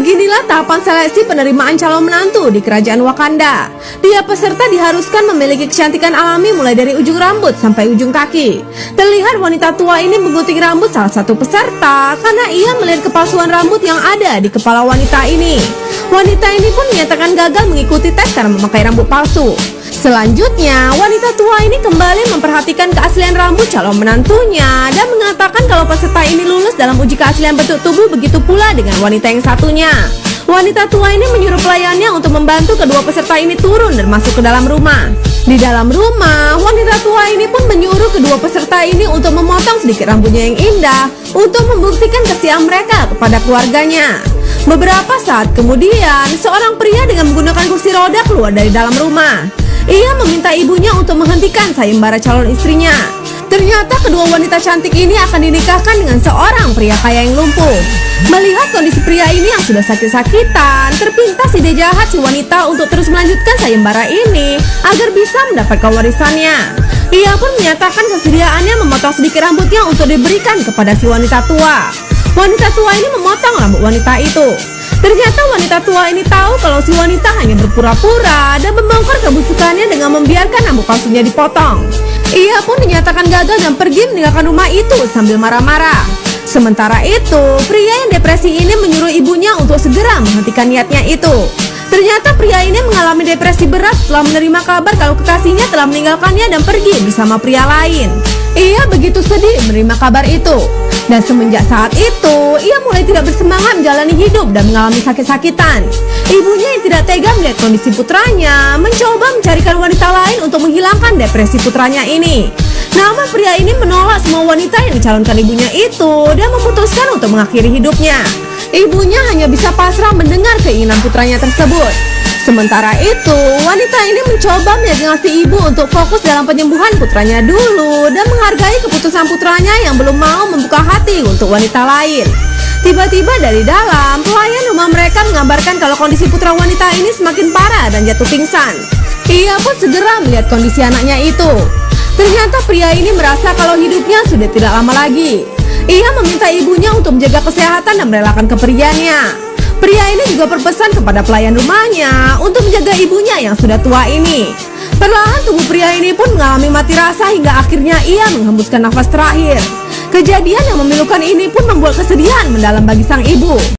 Beginilah tahapan seleksi penerimaan calon menantu di kerajaan Wakanda. Tiap peserta diharuskan memiliki kecantikan alami mulai dari ujung rambut sampai ujung kaki. Terlihat wanita tua ini menggunting rambut salah satu peserta karena ia melihat kepalsuan rambut yang ada di kepala wanita ini. Wanita ini pun menyatakan gagal mengikuti tes karena memakai rambut palsu. Selanjutnya, wanita tua ini kembali memperhatikan keaslian rambut calon menantunya dan mengatakan kalau peserta ini lulus dalam uji keaslian bentuk tubuh, begitu pula dengan wanita yang satunya. Wanita tua ini menyuruh pelayannya untuk membantu kedua peserta ini turun dan masuk ke dalam rumah. Di dalam rumah, wanita tua ini pun menyuruh kedua peserta ini untuk memotong sedikit rambutnya yang indah untuk membuktikan kesetiaan mereka kepada keluarganya. Beberapa saat kemudian, seorang pria dengan menggunakan kursi roda keluar dari dalam rumah. Ia meminta ibunya untuk menghentikan sayembara calon istrinya. Ternyata kedua wanita cantik ini akan dinikahkan dengan seorang pria kaya yang lumpuh. Melihat kondisi pria ini yang sudah sakit-sakitan, terpintas ide jahat si wanita untuk terus melanjutkan sayembara ini agar bisa mendapatkan warisannya. Ia pun menyatakan kesediaannya memotong sedikit rambutnya untuk diberikan kepada si wanita tua. Wanita tua ini memotong rambut wanita itu. Ternyata wanita tua ini tahu kalau si wanita hanya berpura-pura dan membongkar kebusukannya dengan membiarkan rambut palsunya dipotong. Ia pun dinyatakan gagal dan pergi meninggalkan rumah itu sambil marah-marah. Sementara itu, pria yang depresi ini menyuruh ibunya untuk segera menghentikan niatnya itu. Ternyata pria ini mengalami depresi berat setelah menerima kabar kalau kekasihnya telah meninggalkannya dan pergi bersama pria lain. Ia begitu sedih menerima kabar itu. Dan semenjak saat itu, ia mulai tidak bersemangat menjalani hidup dan mengalami sakit-sakitan. Ibunya yang tidak tega melihat kondisi putranya, mencoba mencarikan wanita lain untuk menghilangkan depresi putranya ini. Namun pria ini menolak semua wanita yang dicalonkan ibunya itu dan memutuskan untuk mengakhiri hidupnya. Ibunya hanya bisa pasrah mendengar keinginan putranya tersebut. Sementara itu, wanita ini mencoba menyegasi ibu untuk fokus dalam penyembuhan putranya dulu dan menghargai keputusan putranya yang belum mau membuka hati untuk wanita lain. Tiba-tiba dari dalam, pelayan rumah mereka mengabarkan kalau kondisi putra wanita ini semakin parah dan jatuh pingsan. Ia pun segera melihat kondisi anaknya itu. Ternyata pria ini merasa kalau hidupnya sudah tidak lama lagi. Ia meminta ibunya untuk menjaga kesehatan dan merelakan kepergiannya. Pria ini juga berpesan kepada pelayan rumahnya untuk menjaga ibunya yang sudah tua ini. Perlahan tubuh pria ini pun mengalami mati rasa hingga akhirnya ia menghembuskan nafas terakhir. Kejadian yang memilukan ini pun membuat kesedihan mendalam bagi sang ibu.